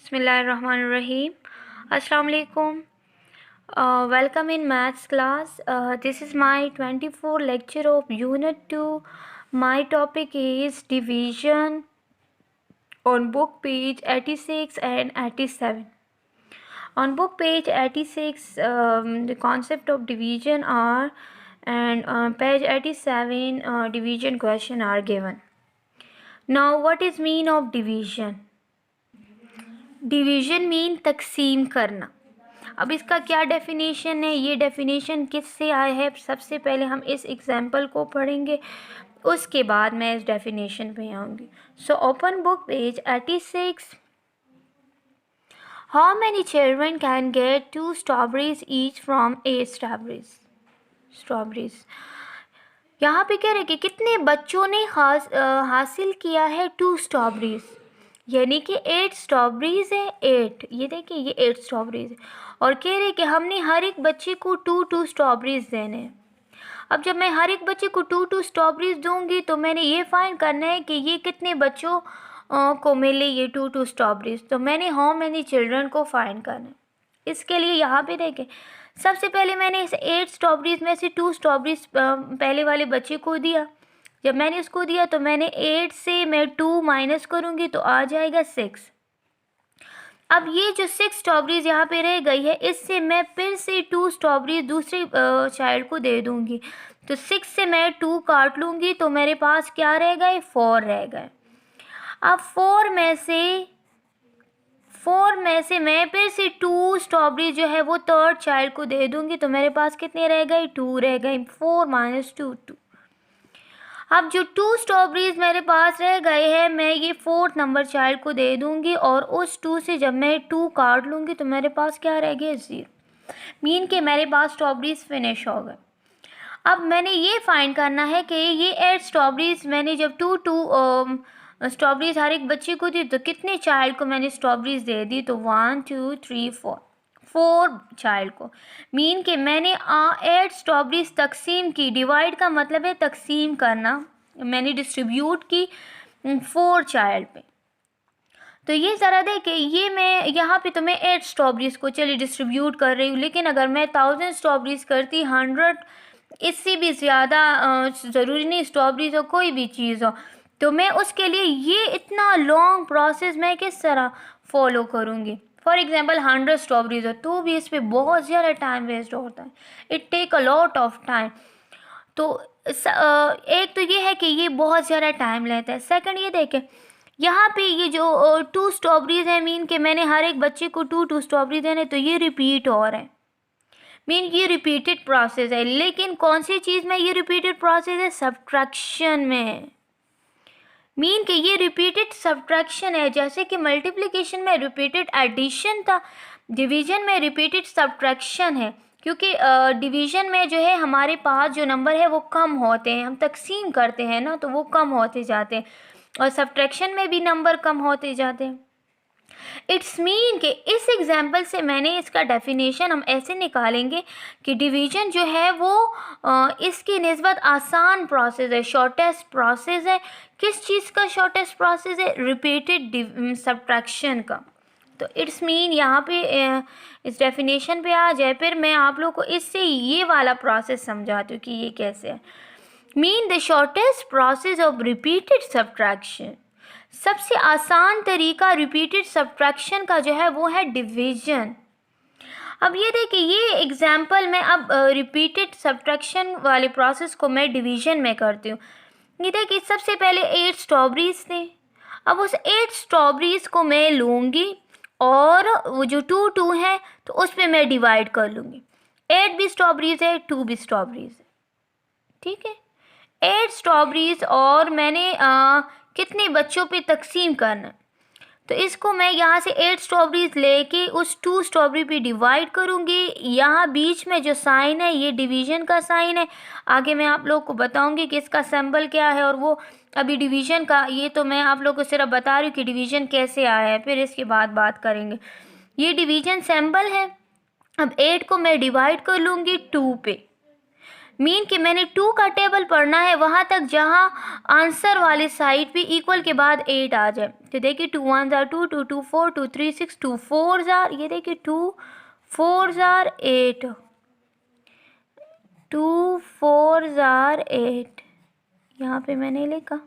Bismillahirrahmanirrahim. Assalamu alaikum. Welcome in maths class. This is my 24 lecture of unit 2. My topic is division on book page 86 and 87. On book page 86, the concept of division are, and page 87, division question are given. Now, what is mean of division? Division mean तकसीम करना। अब इसका क्या definition है, ये definition किससे आया है, सबसे पहले हम इस एग्जांपल को पढ़ेंगे, उसके बाद मैं इस डेफिनेशन पे आऊँगी। So open book page 86। How many children can get 2 strawberries each from 8 strawberries. यहाँ पे कह रहे कि कितने बच्चों ने हासिल किया है 2 स्ट्रॉबेरीज, यानी कि 8 स्ट्रॉबेरीज है। 8, ये देखिए ये 8 स्ट्रॉबेरीज है और कह रहे कि हमने हर एक बच्चे को 2 स्ट्रॉबेरीज देने हैं। अब जब मैं हर एक बच्चे को 2 स्ट्रॉबेरीज दूंगी तो मैंने ये फाइंड करना है कि ये कितने बच्चों को मिले ये 2 स्ट्रॉबेरीज। तो मैंने हाउ मैनी चिल्ड्रन को फाइंड करना है। इसके लिए यहाँ पे देखें, सबसे पहले मैंने इस 8 स्ट्रॉबेरीज में से 2 स्ट्रॉबेरीज पहले वाले बच्चे को दिया। जब मैंने इसको दिया तो मैंने 8 से मैं 2 माइनस करूँगी तो आ जाएगा 6। अब ये जो 6 स्ट्रॉबेरीज यहाँ पे रह गई है, इससे मैं फिर से 2 स्ट्रॉबेरीज दूसरे चाइल्ड को दे दूँगी। तो 6 से मैं 2 काट लूँगी तो मेरे पास क्या रह गए, 4 रह गए। अब 4 में से मैं फिर से 2 स्ट्रॉबेरी जो है वो थर्ड चाइल्ड को दे दूँगी तो मेरे पास कितने रह गए, 2 रह गए। 4 माइनस 2, 2। अब जो 2 स्ट्रॉबेरीज मेरे पास रह गए हैं, मैं ये 4th नंबर चाइल्ड को दे दूंगी और उस 2 से जब मैं 2 काट लूँगी तो मेरे पास क्या रह गया, 0। मीन के मेरे पास स्ट्रॉबेरीज फिनिश हो गए। अब मैंने ये फाइंड करना है कि ये 8 स्ट्रॉबेरीज मैंने जब 2 स्ट्रॉबेरीज हर एक बच्चे को दी तो कितने चाइल्ड को मैंने स्ट्रॉबेरीज दे दी, तो 1 2 3 4 चाइल्ड को। मीन के मैंने 8 स्ट्रॉबेरीज तकसीम की। डिवाइड का मतलब है तकसीम करना। मैंने डिस्ट्रीब्यूट की 4 चाइल्ड पे। तो ये ज़रा देखें, ये मैं यहाँ पे तो मैं 8 स्ट्रॉबेरीज को चलिए डिस्ट्रीब्यूट कर रही हूँ, लेकिन अगर मैं 1000 स्ट्रॉबेरीज करती, 100, इससे भी ज़्यादा ज़रूरी नहीं स्ट्रॉबेरीज हो, कोई भी चीज़ हो, तो मैं उसके लिए ये इतना लॉन्ग प्रोसेस मैं किस तरह फॉलो करूँगी। फॉर एग्जाम्पल 100 स्ट्रॉबेरीज हो तो भी इस पर बहुत ज़्यादा टाइम वेस्ट होता है। It take a lot of time. तो एक तो ये है कि ये बहुत ज़्यादा टाइम लेता है। सेकंड ये देखें, यहाँ पे ये जो 2 स्ट्रॉबेरीज है, मीन के मैंने हर एक बच्चे को 2 स्ट्रॉबेरी देने, तो ये रिपीट हो रहा है। मीन ये रिपीटेड प्रोसेस है। लेकिन कौन सी चीज़ में ये रिपीटेड प्रोसेस है, सब्ट्रैक्शन में। मीन के ये रिपीटेड सब्ट्रैक्शन है। जैसे कि मल्टीप्लिकेशन में रिपीटेड एडिशन था, डिवीज़न में रिपीटेड सब्ट्रैक्शन है। क्योंकि डिवीज़न में जो है हमारे पास जो नंबर है वो कम होते हैं, हम तकसीम करते हैं ना, तो वो कम होते जाते हैं, और सब्ट्रैक्शन में भी नंबर कम होते जाते हैं। इट्स मीन कि इस एग्जाम्पल से मैंने इसका डेफिनेशन हम ऐसे निकालेंगे कि डिवीज़न जो है वो इसकी निस्बत आसान प्रोसेस है, शॉर्टेस्ट प्रोसेस है। किस चीज़ का शॉर्टेस्ट प्रोसेस है, रिपीटेड सब्ट्रैक्शन का। तो इट्स मीन यहाँ पे इस डेफिनेशन पे आ जाए, फिर मैं आप लोग को इससे ये वाला प्रोसेस समझाती हूँ कि ये कैसे है। Mean the shortest process of repeated subtraction, सबसे आसान तरीका रिपीटेड सब्ट्रैक्शन का जो है वो है डिवीज़न। अब ये देखिए, ये एग्जाम्पल में अब रिपीटेड सब्ट्रैक्शन वाले प्रोसेस को मैं डिवीज़न में करती हूँ। ये देखिए, सबसे पहले 8 स्ट्रॉबेरीज थे। अब उस 8 स्ट्रॉबेरीज को मैं लूँगी और वो जो 2 है तो उस पर मैं डिवाइड कर लूँगी। 8 भी स्ट्रॉबेरीज है, 2 भी स्ट्रॉबेरीज है, ठीक है। 8 स्ट्रॉबेरीज और मैंने कितने बच्चों पे तकसीम करना, तो इसको मैं यहाँ से 8 स्ट्रॉबेरीज लेके उस 2 स्ट्रॉबेरी पे डिवाइड करूँगी। यहाँ बीच में जो साइन है ये डिवीज़न का साइन है। आगे मैं आप लोग को बताऊँगी कि इसका सिंबल क्या है, और वो अभी डिवीज़न का, ये तो मैं आप लोग को सिर्फ बता रही हूँ कि डिवीज़न कैसे आया है, फिर इसके बाद बात करेंगे। ये डिवीज़न सिंबल है। अब 8 को मैं डिवाइड कर लूँगी 2 पे। मीन कि मैंने 2 का टेबल पढ़ना है वहाँ तक जहाँ आंसर वाले साइड पे इक्वल के बाद 8 आ जाए। तो देखिए 2 1 जार 2, 2 2 4, 2 3 6, 2 4 जार, ये देखिए 2 4 जार 8, 2 4 जार 8, यहाँ पे मैंने लिखा।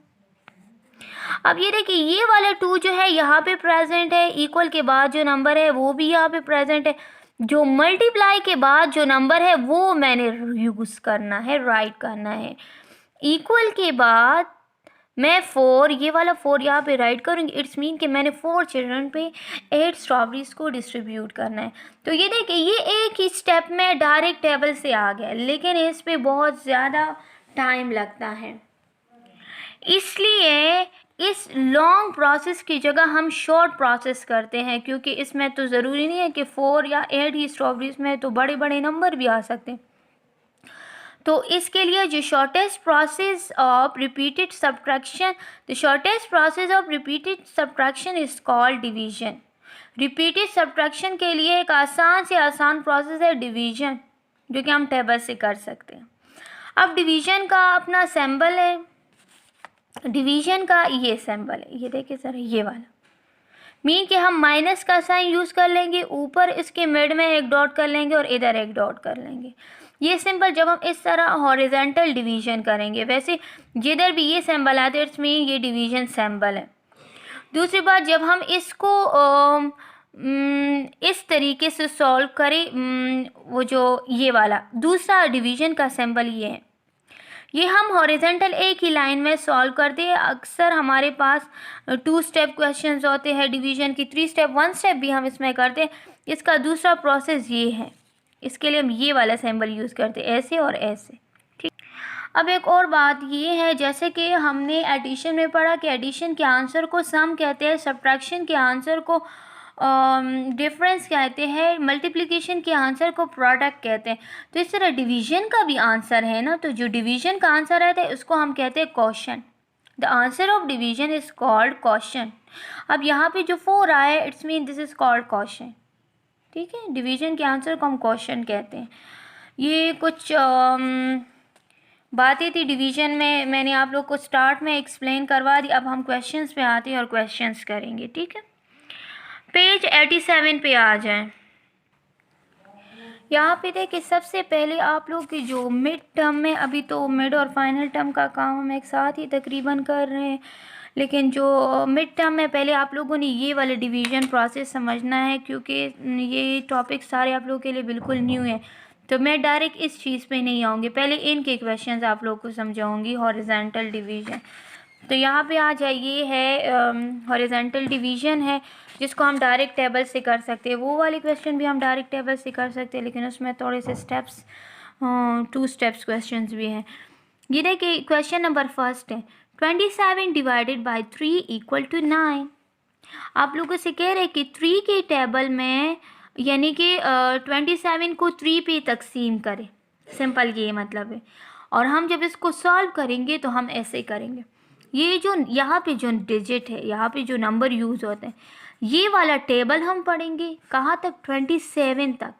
अब ये देखिए ये वाला 2 जो है यहाँ पे प्रेजेंट है, इक्वल के बाद जो नंबर है वो भी यहाँ पे प्रेजेंट है, जो मल्टीप्लाई के बाद जो नंबर है वो मैंने यूज़ करना है, राइट करना है। इक्वल के बाद मैं 4, ये वाला 4 यहाँ पे राइट करूँगी। इट्स मीन कि मैंने 4 चिल्ड्रन पे 8 स्ट्रॉबेरीज को डिस्ट्रीब्यूट करना है। तो ये देखिए ये एक ही स्टेप में डायरेक्ट टेबल से आ गया, लेकिन इस पे बहुत ज़्यादा टाइम लगता है, इसलिए इस लॉन्ग प्रोसेस की जगह हम शॉर्ट प्रोसेस करते हैं, क्योंकि इसमें तो ज़रूरी नहीं है कि 4 या 8 ही स्ट्रॉबेरीज में, तो बड़े बड़े नंबर भी आ सकते हैं। तो इसके लिए जो shortest process of repeated subtraction, the shortest process of repeated subtraction is called division. Repeated subtraction के लिए एक आसान से आसान प्रोसेस है डिवीजन, जो कि हम टेबल से कर सकते हैं। अब डिवीजन का अपना सिंबल है, डिवीजन का ये सिंबल है, ये देखिए सर ये वाला, मीन कि हम माइनस का साइन यूज़ कर लेंगे, ऊपर इसके मिड में एक डॉट कर लेंगे और इधर एक डॉट कर लेंगे। ये सिंबल जब हम इस तरह हॉरिजॉन्टल डिवीजन करेंगे, वैसे जिधर भी ये सिंबल आते हैं इट्स मीन ये डिवीजन सिंबल है। दूसरी बात, जब हम इसको इस तरीके से सॉल्व करें, वो जो ये वाला दूसरा डिवीजन का सिंबल ये है, ये हम हॉरिजॉन्टल एक ही लाइन में सॉल्व करते हैं। अक्सर हमारे पास 2 स्टेप क्वेश्चंस होते हैं डिवीजन की, 3 स्टेप 1 स्टेप भी हम इसमें करते हैं। इसका दूसरा प्रोसेस ये है, इसके लिए हम ये वाला सिंबल यूज़ करते हैं, ऐसे और ऐसे, ठीक। अब एक और बात ये है, जैसे कि हमने एडिशन में पढ़ा कि एडिशन के आंसर को सम कहते हैं, सब्ट्रैक्शन के आंसर को डिफरेंस कहते हैं, मल्टीप्लिकेशन के आंसर को प्रोडक्ट कहते हैं। तो इस तरह डिवीजन का भी आंसर है ना, तो जो डिवीजन का आंसर रहता है उसको हम कहते हैं quotient. The answer of division is called quotient. अब यहाँ पे जो 4 आया है it's mean this is called quotient, ठीक है। डिवीजन के आंसर को हम क्वोशंट कहते हैं। ये कुछ बातें थी डिवीजन में, मैंने आप लोग को स्टार्ट में एक्सप्लेन करवा दी। अब हम क्वेश्चंस पे आते हैं और क्वेश्चंस करेंगे, ठीक है। पेज 87 पे आ जाएं। यहाँ पे देखिए सबसे पहले आप लोग की जो मिड टर्म में, अभी तो मिड और फाइनल टर्म का काम हम एक साथ ही तकरीबन कर रहे हैं, लेकिन जो मिड टर्म में पहले आप लोगों ने ये वाले डिवीज़न प्रोसेस समझना है, क्योंकि ये टॉपिक सारे आप लोगों के लिए बिल्कुल न्यू है। तो मैं डायरेक्ट इस चीज़ पे नहीं आऊँगी, पहले इनके क्वेश्चंस आप लोग को समझाऊँगी। हॉरिजॉन्टल डिवीज़न, तो यहाँ पे आ जाइए, है हॉरिजॉन्टल डिवीज़न है जिसको हम डायरेक्ट टेबल से कर सकते हैं। वो वाले क्वेश्चन भी हम डायरेक्ट टेबल से कर सकते हैं, लेकिन उसमें थोड़े से स्टेप्स, 2 स्टेप्स क्वेश्चंस भी हैं। ये देखिए क्वेश्चन नंबर फर्स्ट है, 27 डिवाइडेड बाई 3 इक्वल टू 9। आप लोगों से कह रहे हैं कि 3 के टेबल में यानी कि 27 को 3 पे तकसीम करें, सिंपल ये मतलब है। और हम जब इसको सॉल्व करेंगे तो हम ऐसे करेंगे, ये जो यहाँ पे जो डिजिट है, यहाँ पे जो नंबर यूज़ होते हैं, ये वाला टेबल हम पढ़ेंगे कहाँ तक, 27 तक।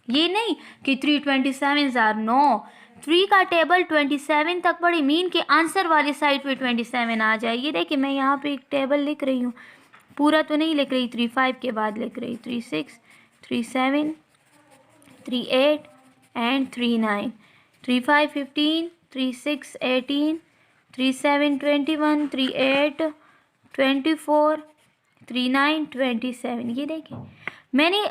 ये नहीं कि 3 27 आर, नो, 3 का टेबल 27 तक पढ़े, मीन के आंसर वाली साइड पे 27 आ जाए। ये देखिए मैं यहाँ पे एक टेबल लिख रही हूँ, पूरा तो नहीं लिख रही, 3 5 के बाद लिख रही, 3 6 3 7 3 8 एंड 3 9, 3 5 15, 3 6 18, 3 7 21, 3 8 24, 3 9 27। ये देखिए मैंने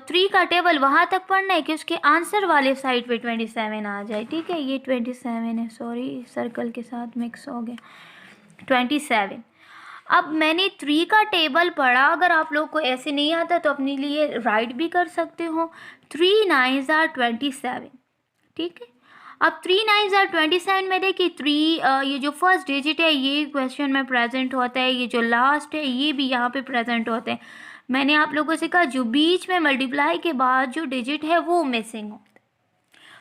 3 का टेबल वहाँ तक पढ़ना है कि उसके आंसर वाले साइड पे 27 आ जाए, ठीक है। ये 27 है, सॉरी सर्कल के साथ मिक्स हो गया, 27। अब मैंने 3 का टेबल पढ़ा, अगर आप लोग को ऐसे नहीं आता तो अपने लिए राइट भी कर सकते हो। 3 9s are 27, ठीक है। अब 3 9s are 27 में देखिए 3 ये जो फर्स्ट डिजिट है ये क्वेश्चन में प्रेजेंट होता है, ये जो लास्ट है ये भी यहाँ पे प्रेजेंट होते हैं। मैंने आप लोगों से कहा जो बीच में मल्टीप्लाई के बाद जो डिजिट है वो मिसिंग होता है,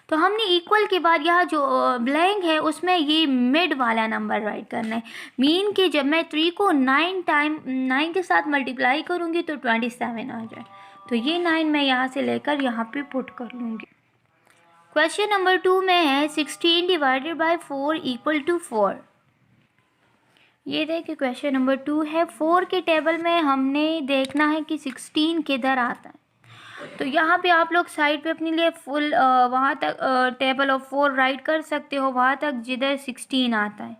तो हमने इक्वल के बाद यहाँ जो ब्लैंक है उसमें ये मिड वाला नंबर राइट करना है। मीन कि जब मैं 3 को 9 के साथ मल्टीप्लाई करूँगी तो 27 आ जाए, तो ये 9 मैं यहाँ से लेकर यहाँ पे पुट कर लूँगी। क्वेश्चन नंबर 2 में है 16 डिवाइडेड बाय 4 इक्वल टू 4। ये देखिए क्वेश्चन नंबर 2 है। 4 के टेबल में हमने देखना है कि 16 किधर आता है। तो यहाँ पे आप लोग साइड पे अपने लिए फुल वहाँ तक टेबल ऑफ 4 राइट कर सकते हो, वहाँ तक जिधर 16 आता है।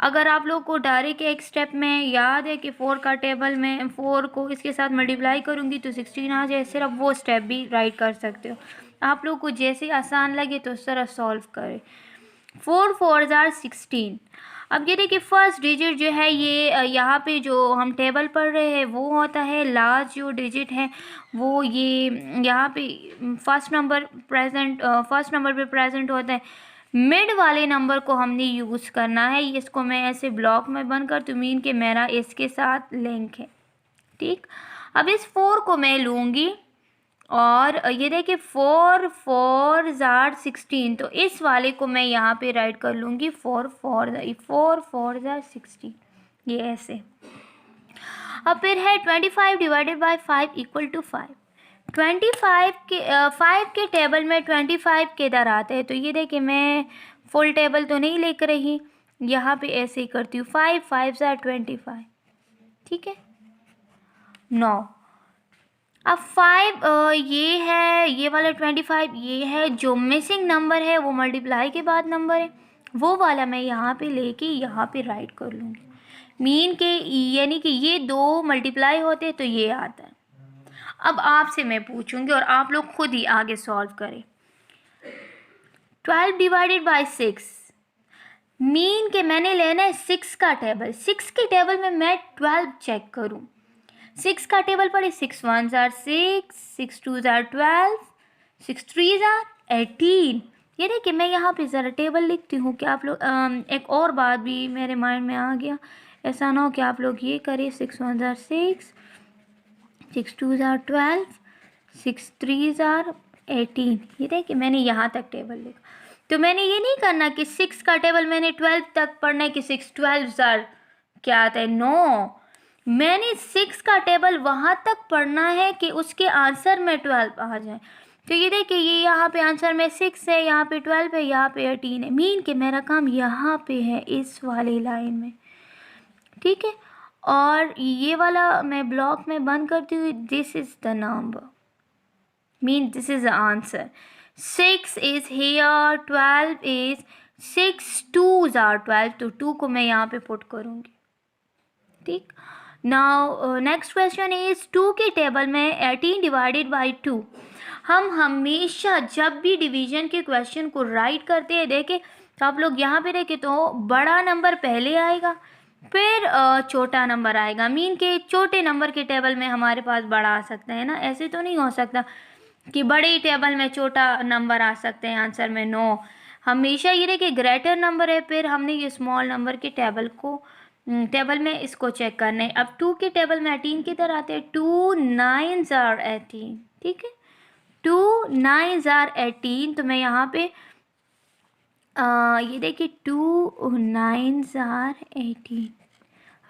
अगर आप लोग को डायरेक्ट एक स्टेप में याद है कि 4 का टेबल में 4 को इसके साथ मल्टीप्लाई करूँगी तो 16 आ जाए, सिर्फ वो स्टेप भी राइट कर सकते हो। आप लोग को जैसे आसान लगे तो उस तरह सॉल्व करें। 4 4 आर 16। अब ये देखिए फर्स्ट डिजिट जो है ये यहाँ पे जो हम टेबल पढ़ रहे हैं वो होता है लास्ट जो डिजिट है वो ये यहाँ पे फर्स्ट नंबर पे प्रेजेंट होता है। मिड वाले नंबर को हमने यूज़ करना है। इसको मैं ऐसे ब्लॉक में बन कर तो मीन कि मेरा इसके साथ लिंक है, ठीक। अब इस 4 को मैं लूँगी और ये देखिए 4 4 जार 16, तो इस वाले को मैं यहाँ पे राइट कर लूँगी 4 4 जार 16, ये ऐसे। अब फिर है 25 डिवाइडेड बाय 5 इक्वल टू 5। 5 के टेबल में 25 के इधर आते हैं, तो ये देखिए मैं फुल टेबल तो नहीं लेकर रही, यहाँ पे ऐसे ही करती हूँ 5 5 जार 25, ठीक है। 9। अब 5 ये है, ये वाला 25 ये है, जो मिसिंग नंबर है वो मल्टीप्लाई के बाद नंबर है, वो वाला मैं यहाँ पे लेके यहाँ पे राइट कर लूँगी। मीन के यानी कि ये 2 मल्टीप्लाई होते हैं तो ये आता है। अब आपसे मैं पूछूंगी और आप लोग खुद ही आगे सॉल्व करें। 12 डिवाइडेड बाय 6, मीन के मैंने लेना है 6 का टेबल। 6 के टेबल में मैं 12 चेक करूँ। 6 का टेबल पढ़े 6 1 जार 6, 6 2 जार 12, 6 3 जार 18। ये देखिए मैं यहाँ पे ज़रा टेबल लिखती हूँ कि आप लोग एक और बात भी मेरे माइंड में आ गया, ऐसा ना हो कि आप लोग ये करें 6 1 जार 6, 6 2 जार 12, 6 3 जार 18। ये देखिए मैंने यहाँ तक टेबल लिखा। तो मैंने ये नहीं करना कि 6 का टेबल मैंने 12 तक पढ़ना है कि 6 12 जार क्या आता है, नो, मैंने 6 का टेबल वहाँ तक पढ़ना है कि उसके आंसर में 12 आ जाए। तो ये देखिए ये यहाँ पे आंसर में 6 है, यहाँ पे 12 है, यहाँ पे 18 है। मीन कि मेरा काम यहाँ पे है इस वाली लाइन में, ठीक है। और ये वाला मैं ब्लॉक में बंद करती हुई, this is the number, mean this is the answer. 6 is here, 12 is 6 2 are 12, तो 2 को मैं यहाँ पे पुट करूँगी, ठीक। नाउ नेक्स्ट क्वेश्चन इज 2 के टेबल में 18 डिवाइडेड बाई 2। हम हमेशा जब भी डिवीजन के क्वेश्चन को राइट करते हैं, देखें तो आप लोग यहाँ पे देखें तो बड़ा नंबर पहले आएगा फिर छोटा नंबर आएगा। मीन के छोटे नंबर के टेबल में हमारे पास बड़ा आ सकता है ना, ऐसे तो नहीं हो सकता कि बड़े टेबल में छोटा नंबर आ सकते हैं आंसर में, नो। हमेशा ये देखिए ग्रेटर नंबर है, फिर हमने ये स्मॉल नंबर के टेबल में इसको चेक करना है। अब 2 के टेबल में 18 की तरह आते हैं, 2 9 आर 18, ठीक है। 2 9 आर 18, तो मैं यहाँ पे ये देखिए 2 9 आर 18।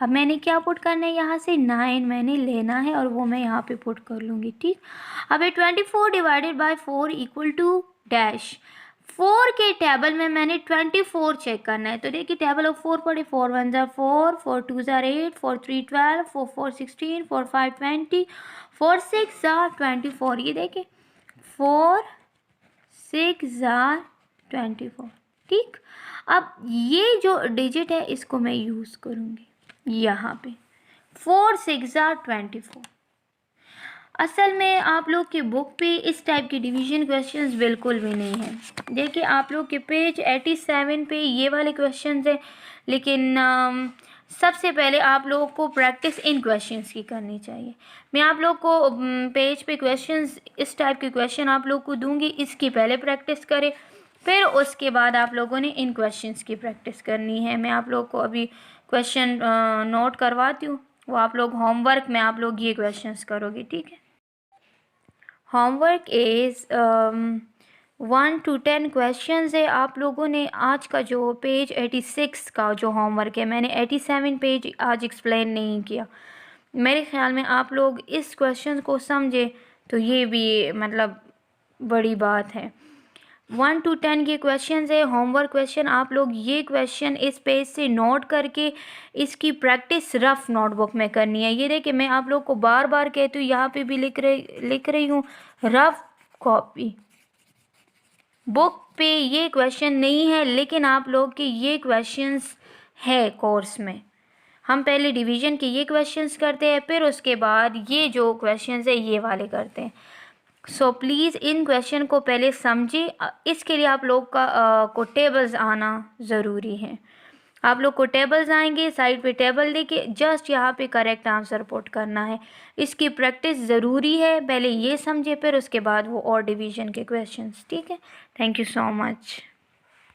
अब मैंने क्या पुट करना है, यहाँ से 9 मैंने लेना है और वो मैं यहाँ पे पुट कर लूँगी, ठीक। अब ये 24 divided by 4 equal to dash. 4 के टेबल में मैंने 24 चेक करना है, तो देखिए टेबल ऑफ 4 पढ़े 4 1 जार 4, 4 2 जार 8, 4 3 12, 4 4 16, 4 5 20, 4 6 जार 24। ये देखिए 4 6 जार 24, ठीक। अब ये जो डिजिट है इसको मैं यूज़ करूँगी यहाँ पे 4 6 जार 24। असल में आप लोग की बुक पे इस टाइप के डिवीजन क्वेश्चंस बिल्कुल भी नहीं है। देखिए आप लोग के पेज 87 पे ये वाले क्वेश्चंस हैं, लेकिन सबसे पहले आप लोगों को प्रैक्टिस इन क्वेश्चंस की करनी चाहिए। मैं आप लोग को पेज पे क्वेश्चंस इस टाइप के क्वेश्चन आप लोग को दूंगी, इसकी पहले प्रैक्टिस करें, फिर उसके बाद आप लोगों ने इन क्वेश्चंस की प्रैक्टिस करनी है। मैं आप लोग को अभी क्वेश्चन नोट करवाती हूँ, वो आप लोग होमवर्क में आप लोग ये क्वेश्चंस करोगे, ठीक है। होमवर्क इज़ 1 to 10 क्वेश्चंस है। आप लोगों ने आज का जो पेज 86 का जो होमवर्क है, मैंने 87 पेज आज एक्सप्लेन नहीं किया। मेरे ख्याल में आप लोग इस क्वेश्चन को समझे तो ये भी मतलब बड़ी बात है। 1 to 10 के क्वेश्चन है, होमवर्क क्वेश्चन। आप लोग ये क्वेश्चन इस पेज से नोट करके इसकी प्रैक्टिस रफ नोटबुक में करनी है। ये देखिए मैं आप लोग को बार बार कहती हूँ, यहाँ पे भी लिख रही हूँ, रफ कॉपी। बुक पे ये क्वेश्चन नहीं है, लेकिन आप लोग के ये क्वेश्चंस है कोर्स में। हम पहले डिवीजन के ये क्वेश्चंस करते हैं, फिर उसके बाद ये जो क्वेश्चंस है ये वाले करते हैं। सो प्लीज़ इन क्वेश्चन को पहले समझिए। इसके लिए आप लोग को टेबल्स आना ज़रूरी है। आप लोग को टेबल्स आएंगे, साइड पे टेबल लेके जस्ट यहाँ पे करेक्ट आंसर पुट करना है। इसकी प्रैक्टिस ज़रूरी है, पहले ये समझिए फिर उसके बाद वो और डिवीजन के क्वेश्चंस। ठीक है, थैंक यू सो मच।